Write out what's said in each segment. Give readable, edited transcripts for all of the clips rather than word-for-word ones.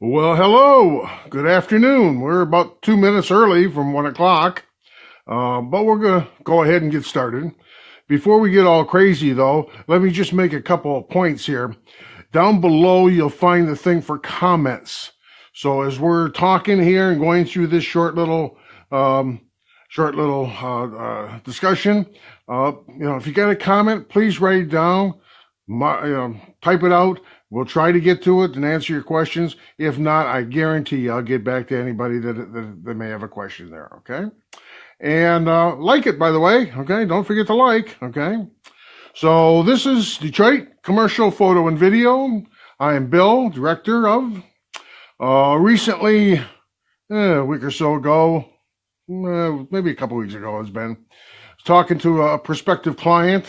Well, hello. Good afternoon. We're about 2 minutes early from 1 o'clock, but we're going to go ahead and get started. Before we get all crazy, though, let me just make a couple of points here. Down below, you'll find the thing for comments. So as we're talking here and going through this short little discussion, if you got a comment, please write it down, type it out. We'll try to get to it and answer your questions. If not, I guarantee you I'll get back to anybody that may have a question there, okay? And like it, by the way, okay? Don't forget to like, okay? So this is Detroit Commercial Photo and Video. I am Bill, director of. Recently, a week or so ago, maybe a couple weeks ago it's been, I was talking to a prospective client,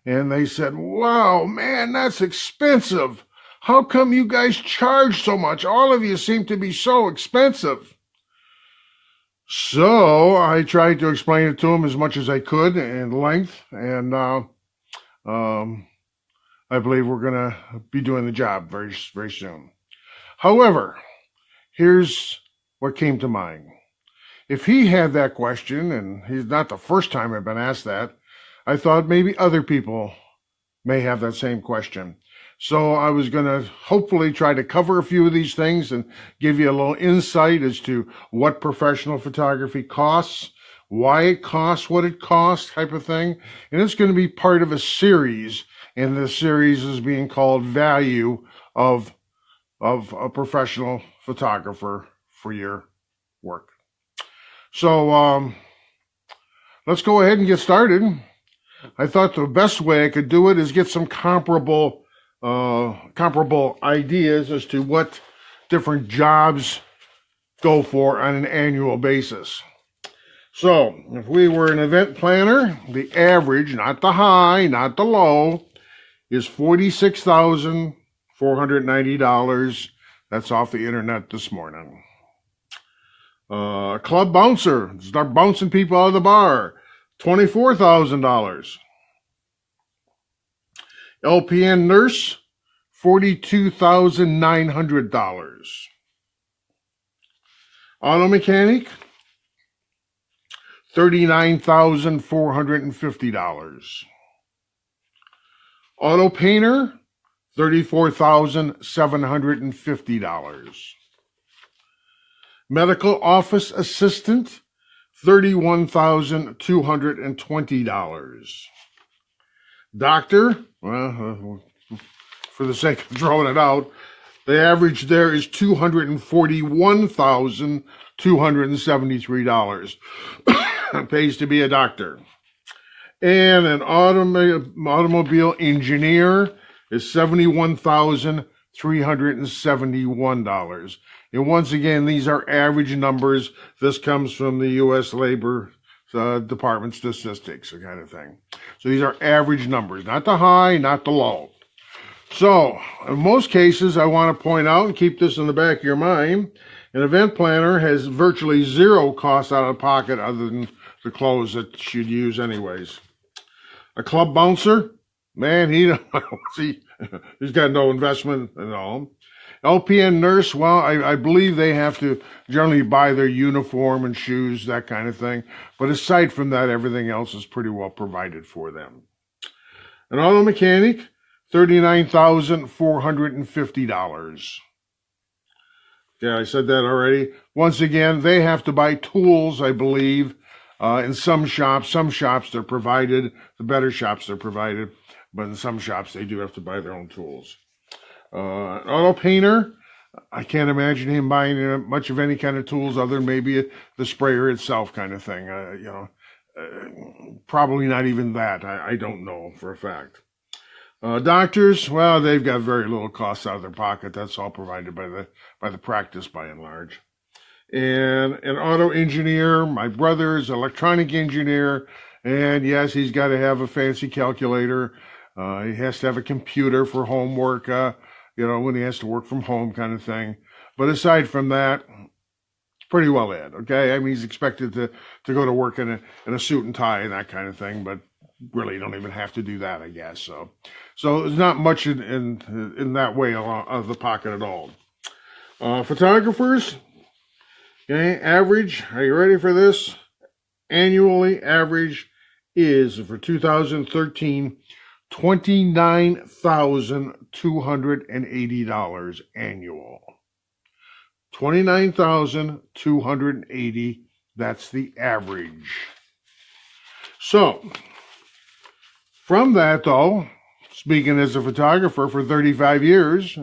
and they said, wow, man, that's expensive. How come you guys charge so much? All of you seem to be so expensive. So I tried to explain it to them as much as I could in length, and I believe we're going to be doing the job very, very soon. However, here's what came to mind. If he had that question, and he's not the first time I've been asked that, I thought maybe other people may have that same question. So I was going to hopefully try to cover a few of these things and give you a little insight as to what professional photography costs, why it costs, what it costs, type of thing. And it's going to be part of a series, and the series is being called Value of a Professional Photographer for Your Work. So let's go ahead and get started. I thought the best way I could do it is get some comparable ideas as to what different jobs go for on an annual basis. So if we were an event planner, the average, not the high, not the low, is $46,490. That's off the internet this morning. Club bouncer, start bouncing people out of the bar, $24,000. LPN nurse, $42,900. Auto mechanic, $39,450. Auto painter, $34,750. Medical office assistant, $31,220. Doctor, well, for the sake of throwing it out, the average there is $241,273. It pays to be a doctor. And an automobile engineer is $71,371. And once again, these are average numbers. This comes from the U.S. Labor Department statistics, kind of thing. So these are average numbers, not the high, not the low. So in most cases, I want to point out and keep this in the back of your mind, an event planner has virtually zero cost out of pocket other than the clothes that you'd use anyways. A club bouncer, man, he's got no investment at all. LPN nurse, well, I believe they have to generally buy their uniform and shoes, that kind of thing. But aside from that, everything else is pretty well provided for them. An auto mechanic, $39,450. Yeah, I said that already. Once again, they have to buy tools, I believe, in some shops. Some shops they're provided, the better shops they're provided, but in some shops they do have to buy their own tools. An auto painter, I can't imagine him buying much of any kind of tools other than maybe the sprayer itself kind of thing. Probably not even that. I don't know for a fact. Doctors, well, they've got very little cost out of their pocket. That's all provided by the practice by and large. And an auto engineer, my brother is an electronic engineer, and yes, he's got to have a fancy calculator. He has to have a computer for homework, when he has to work from home kind of thing. But aside from that, it's pretty well in, okay? I mean, he's expected to go to work in a suit and tie and that kind of thing, but really you don't even have to do that, I guess. So there's not much in that way of the pocket at all. Photographers, okay, average, are you ready for this? Annually average is for 2013 $29,280 annual. 29,280, that's the average. So, from that though, speaking as a photographer for 35 years,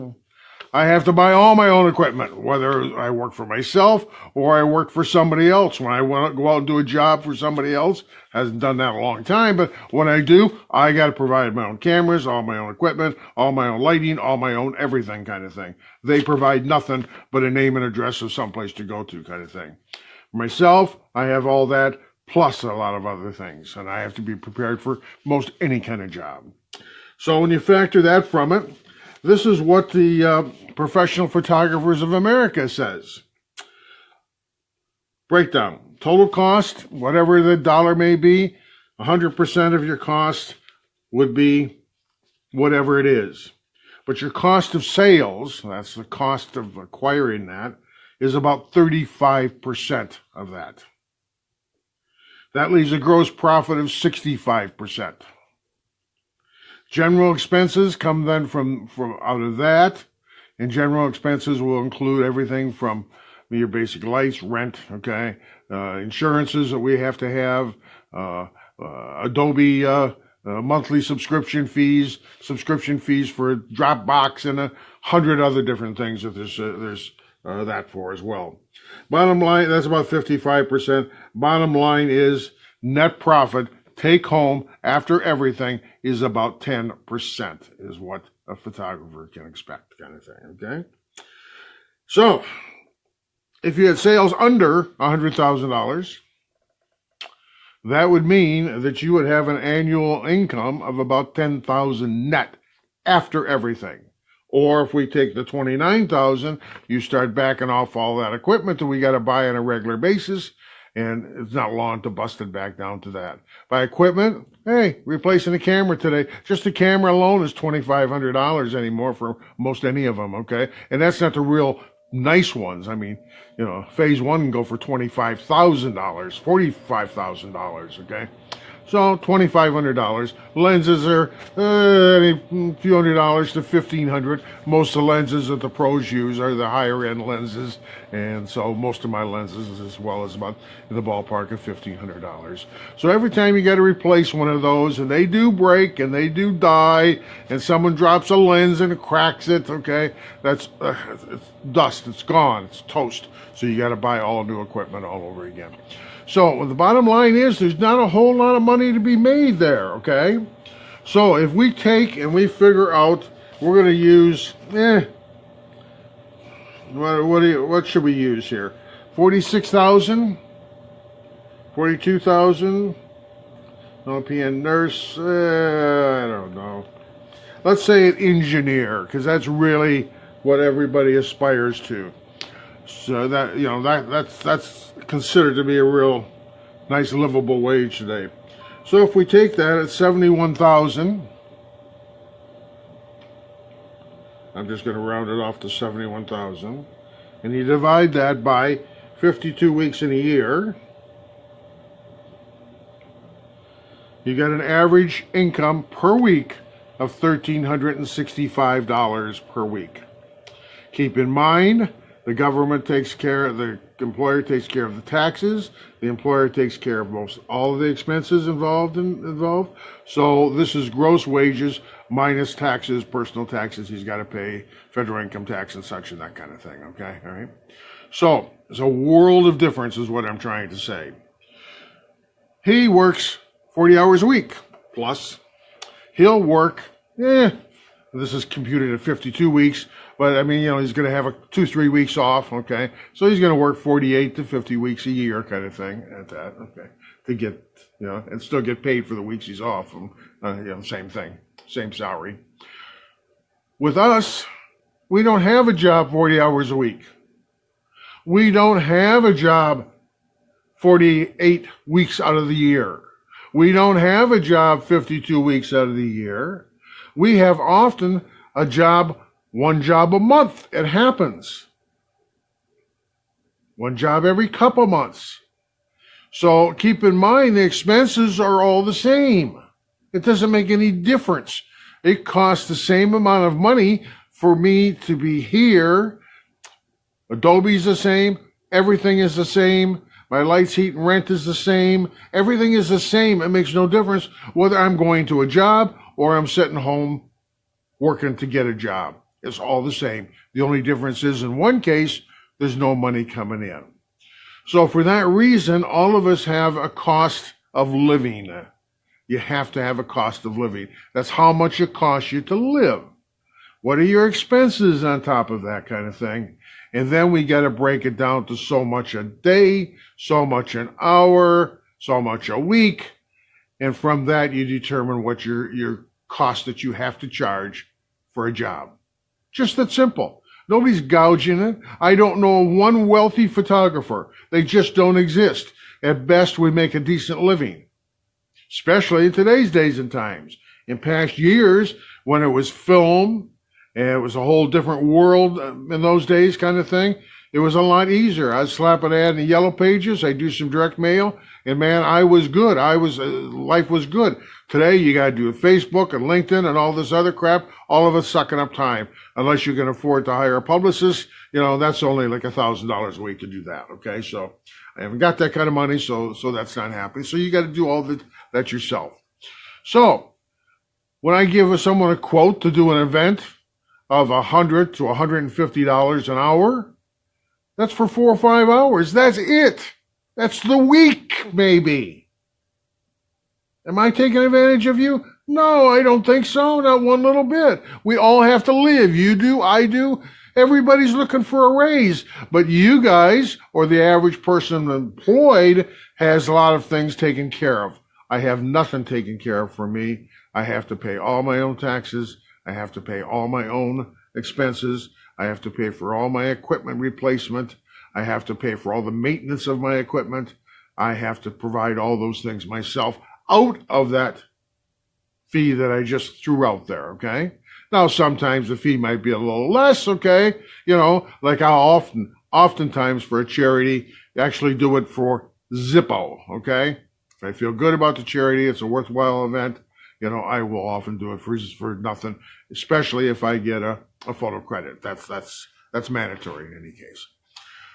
I have to buy all my own equipment, whether I work for myself or I work for somebody else. When I want to go out and do a job for somebody else, hasn't done that in a long time, but when I do, I got to provide my own cameras, all my own equipment, all my own lighting, all my own everything kind of thing. They provide nothing but a name and address of someplace to go to kind of thing. Myself, I have all that plus a lot of other things, and I have to be prepared for most any kind of job. So when you factor that from it, this is what the Professional Photographers of America says. Breakdown. Total cost, whatever the dollar may be, 100% of your cost would be whatever it is. But your cost of sales, that's the cost of acquiring that, is about 35% of that. That leaves a gross profit of 65%. General expenses come then from out of that, and general expenses will include everything from your basic lights, rent, okay, insurances that we have to have, Adobe monthly subscription fees for Dropbox, and 100 other different things that there's that for as well. Bottom line, that's about 55%. Bottom line is net profit take home after everything is about 10% is what a photographer can expect, kind of thing, okay? So, if you had sales under $100,000, that would mean that you would have an annual income of about $10,000 net after everything. Or if we take the $29,000, you start backing off all that equipment that we got to buy on a regular basis, and it's not long to bust it back down to that. By equipment, hey, replacing a camera today, just the camera alone is $2,500 anymore for most any of them, okay? And that's not the real nice ones. I mean, you know, phase one can go for $25,000, $45,000, okay? So $2,500. Lenses are a few $100 to $1,500. Most of the lenses that the pros use are the higher end lenses, and so most of my lenses as well is about in the ballpark of $1,500. So every time you got to replace one of those, and they do break and they do die, and someone drops a lens and cracks it, okay, that's it's dust. It's gone. It's toast. So you got to buy all new equipment all over again. So the bottom line is there's not a whole lot of money to be made there, okay? So if we take and we figure out we're going to use, what should we use here? 46,000, 42,000, LPN nurse, I don't know. Let's say an engineer, because that's really what everybody aspires to. So that, you know, that's considered to be a real nice livable wage today. So if we take that at 71,000, I'm just going to round it off to 71,000, and you divide that by 52 weeks in a year, you get an average income per week of $1,365 per week. Keep in mind, the government takes care, the employer takes care of the taxes, the employer takes care of most all of the expenses involved. So this is gross wages minus taxes, personal taxes he's got to pay, federal income tax and such and that kind of thing, okay? All right? So there's a world of difference is what I'm trying to say. He works 40 hours a week, plus he'll work, this is computed at 52 weeks, but I mean, you know, he's going to have 2-3 weeks off, okay? So he's going to work 48 to 50 weeks a year kind of thing at that, okay? To get, you know, and still get paid for the weeks he's off, you know, same thing, same salary. With us, we don't have a job 40 hours a week. We don't have a job 48 weeks out of the year. We don't have a job 52 weeks out of the year. We have often a job, one job a month. It happens. one job every couple months. So keep in mind the expenses are all the same. It doesn't make any difference. It costs the same amount of money for me to be here. Adobe's the same. Everything is the same. My lights, heat, and rent is the same. Everything is the same. It makes no difference whether I'm going to a job or I'm sitting home working to get a job. It's all the same. The only difference is in one case, there's no money coming in. So for that reason, all of us have a cost of living. You have to have a cost of living. That's how much it costs you to live. What are your expenses on top of that kind of thing? And then we got to break it down to so much a day, so much an hour, so much a week. And from that, you determine what your cost that you have to charge for a job. Just that simple. Nobody's gouging it. I don't know one wealthy photographer. They just don't exist. At best, we make a decent living, especially in today's days and times. In past years, when it was film, and it was a whole different world in those days kind of thing, it was a lot easier. I'd slap an ad in the Yellow Pages. I'd do some direct mail. And man, I was good. Life was good. Today, you got to do Facebook and LinkedIn and all this other crap. All of it's sucking up time. Unless you can afford to hire a publicist, that's only like $1,000 a week to do that. Okay. So I haven't got that kind of money. So that's not happening. So you got to do all that yourself. So when I give someone a quote to do an event of $100 to $150 an hour, that's for 4 or 5 hours. That's it. That's the week, maybe. Am I taking advantage of you? No, I don't think so. Not one little bit. We all have to live. You do, I do. Everybody's looking for a raise. But you guys, or the average person employed, has a lot of things taken care of. I have nothing taken care of for me. I have to pay all my own taxes. I have to pay all my own expenses. I have to pay for all my equipment replacement. I have to pay for all the maintenance of my equipment. I have to provide all those things myself out of that fee that I just threw out there, okay? Now, sometimes the fee might be a little less, okay? Like I oftentimes for a charity, actually do it for Zippo, okay? If I feel good about the charity, it's a worthwhile event, I will often do it for nothing, especially if I get a photo credit. That's mandatory in any case.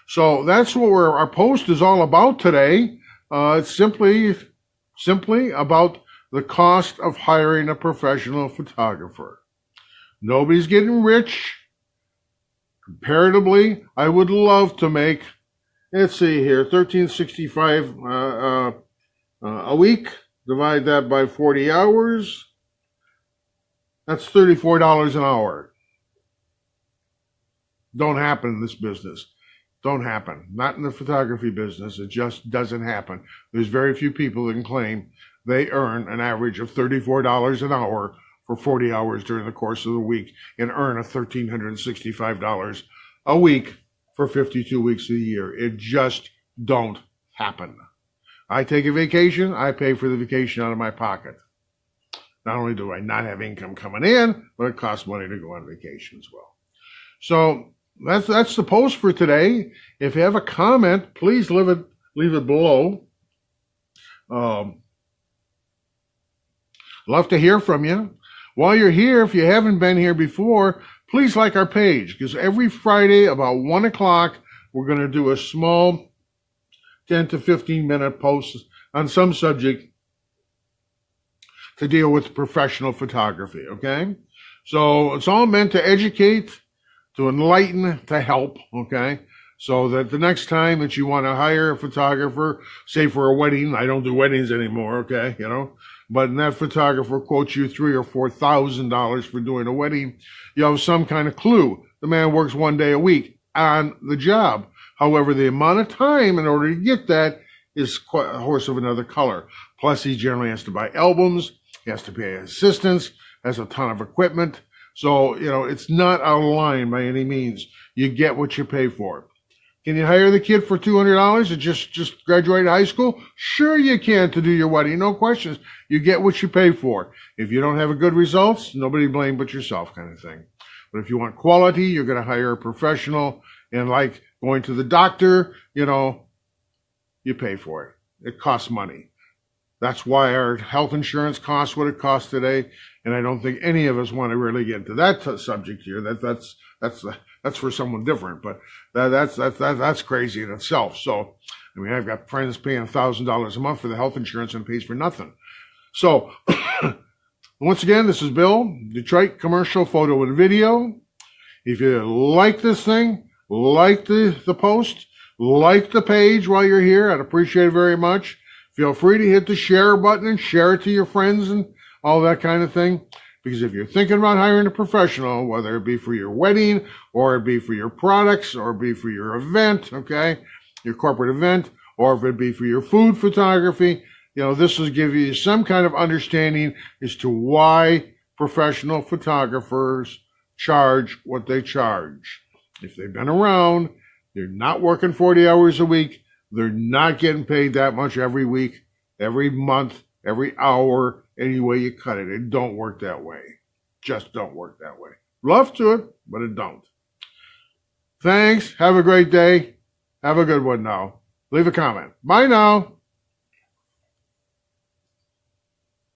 So that's what our post is all about today. It's simply about the cost of hiring a professional photographer. Nobody's getting rich. Comparatively, I would love to make, let's see here, $13.65 a week. Divide that by 40 hours. That's $34 an hour. Don't happen in this business. Don't happen. Not in the photography business. It just doesn't happen. There's very few people that can claim they earn an average of $34 an hour for 40 hours during the course of the week and earn $1,365 a week for 52 weeks of the year. It just don't happen. I take a vacation, I pay for the vacation out of my pocket. Not only do I not have income coming in, but it costs money to go on vacation as well. So that's the post for today. If you have a comment, please leave it below. Love to hear from you. While you're here, if you haven't been here before, please like our page, because every Friday about 1 o'clock, we're going to do a small 10 to 15 minute post on some subject to deal with professional photography, okay? So it's all meant to educate, to enlighten, to help, okay? So that the next time that you want to hire a photographer, say for a wedding, I don't do weddings anymore, okay, but that photographer quotes you $3,000 or $4,000 for doing a wedding, you have some kind of clue. The man works 1 day a week on the job. However, the amount of time in order to get that is quite a horse of another color. Plus, he generally has to buy albums. He has to pay assistants, has a ton of equipment. So, it's not out of line by any means. You get what you pay for. Can you hire the kid for $200 that just graduated high school? Sure you can, to do your wedding, no questions. You get what you pay for. If you don't have a good results, nobody to blame but yourself kind of thing. But if you want quality, you're going to hire a professional. And like Going to the doctor, you pay for it. It costs money. That's why our health insurance costs what it costs today. And I don't think any of us want to really get into that subject here. That's for someone different, but that's crazy in itself. So, I've got friends paying $1,000 a month for the health insurance and it pays for nothing. So, once again, this is Bill, Detroit Commercial Photo and Video. If you like this thing, like the post, like the page while you're here, I'd appreciate it very much. Feel free to hit the share button and share it to your friends and all that kind of thing. Because if you're thinking about hiring a professional, whether it be for your wedding, or it be for your products, or it be for your event, okay, your corporate event, or if it be for your food photography, this will give you some kind of understanding as to why professional photographers charge what they charge. If they've been around, they're not working 40 hours a week, they're not getting paid that much every week, every month, every hour, any way you cut it. It don't work that way. Just don't work that way. Love to it, but it don't. Thanks. Have a great day. Have a good one now. Leave a comment. Bye now.